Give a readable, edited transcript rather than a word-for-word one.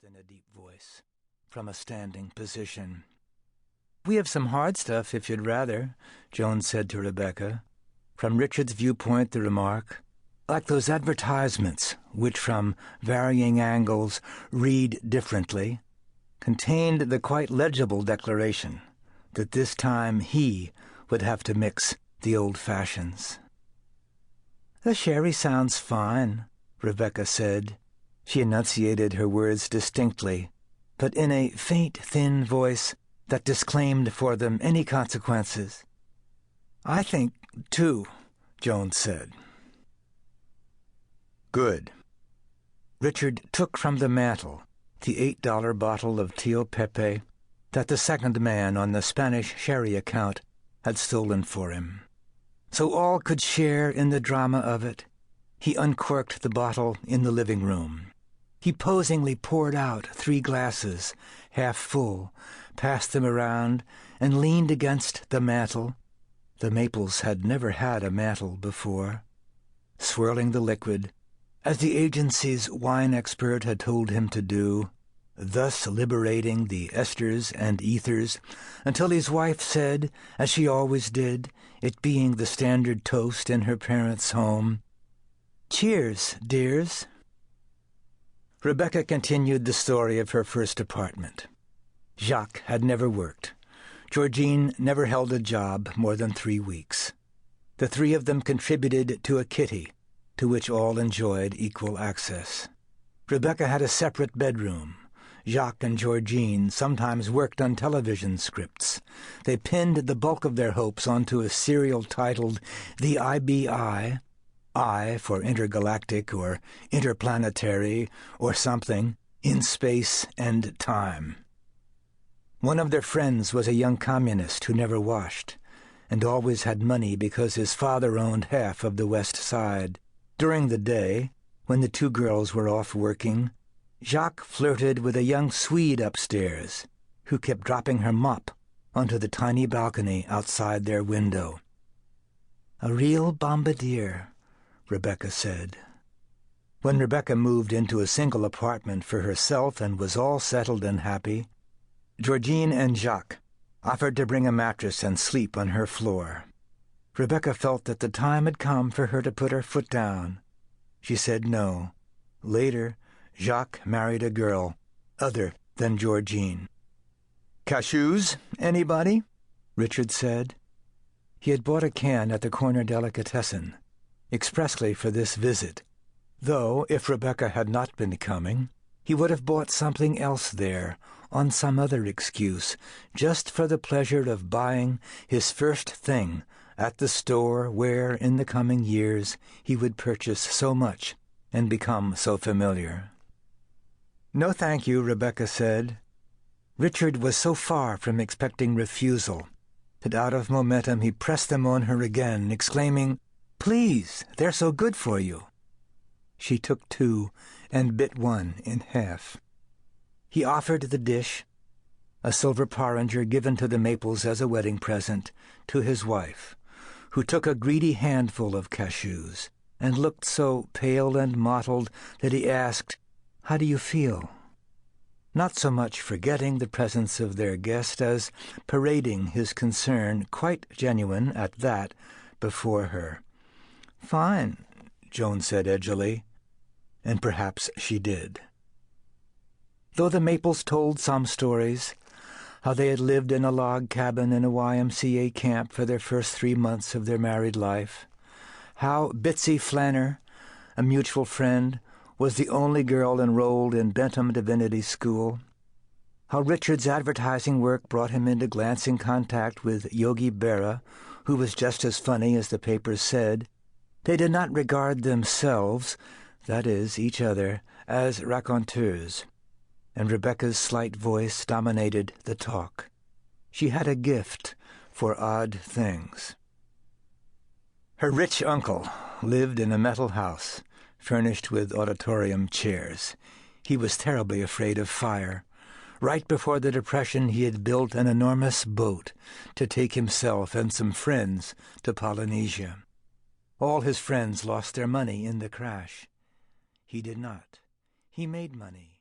in a deep voice, from a standing position. "We have some hard stuff, if you'd rather," Joan said to Rebecca. From Richard's viewpoint, the remark, like those advertisements, which from varying angles read differently, contained the quite legible declaration that this time he would have to mix the old fashions. "The sherry sounds fine," Rebecca said. She enunciated her words distinctly, but in a faint, thin voice that disclaimed for them any consequences. "I think, too," Joan said. "Good." Richard took from the mantel the $8 bottle of Tio Pepe that the second man on the Spanish sherry account had stolen for him. So all could share in the drama of it. He uncorked the bottle in the living room. He posingly poured out 3 glasses, half full, passed them around, and leaned against the mantel. The Maples had never had a mantel before. Swirling the liquid, as the agency's wine expert had told him to do, thus liberating the esters and ethers, until his wife said, as she always did, it being the standard toast in her parents' home, "Cheers, dears." Rebecca continued the story of her first apartment. Jacques had never worked. Georgine never held a job more than 3 weeks. The 3 of them contributed to a kitty, to which all enjoyed equal access. Rebecca had a separate bedroom. Jacques and Georgine sometimes worked on television scripts. They pinned the bulk of their hopes onto a serial titled The IBI, I for intergalactic or interplanetary or something, in space and time. One of their friends was a young communist who never washed, and always had money because his father owned half of the West Side. During the day, when the 2 girls were off working, Jacques flirted with a young Swede upstairs, who kept dropping her mop onto the tiny balcony outside their window. "A real bombardier," Rebecca said. When Rebecca moved into a single apartment for herself and was all settled and happy, Georgine and Jacques offered to bring a mattress and sleep on her floor. Rebecca felt that the time had come for her to put her foot down. She said no. Later, Jacques married a girl other than Georgine. "Cashews, anybody?" Richard said. He had bought a can at the corner delicatessen, expressly for this visit, though if Rebecca had not been coming, he would have bought something else there, on some other excuse, just for the pleasure of buying his first thing at the store where, in the coming years, he would purchase so much and become so familiar. "No, thank you," Rebecca said. Richard was so far from expecting refusal that out of momentum he pressed them on her again, exclaiming, "Please, they're so good for you." She took 2 and bit 1 in half. He offered the dish, a silver porringer given to the Maples as a wedding present, to his wife, who took a greedy handful of cashews and looked so pale and mottled that he asked, "How do you feel?" Not so much forgetting the presence of their guest as parading his concern, quite genuine at that, before her. "Fine," Joan said edgily, and perhaps she did. Though the Maples told some stories, how they had lived in a log cabin in a YMCA camp for their first 3 months of their married life, how Bitsy Flanner, a mutual friend, was the only girl enrolled in Bentham Divinity School, how Richard's advertising work brought him into glancing contact with Yogi Berra, who was just as funny as the papers said, they did not regard themselves, that is, each other, as raconteurs, and Rebecca's slight voice dominated the talk. She had a gift for odd things. Her rich uncle lived in a metal house, furnished with auditorium chairs. He was terribly afraid of fire. Right before the Depression, he had built an enormous boat to take himself and some friends to Polynesia. All his friends lost their money in the crash. He did not. He made money.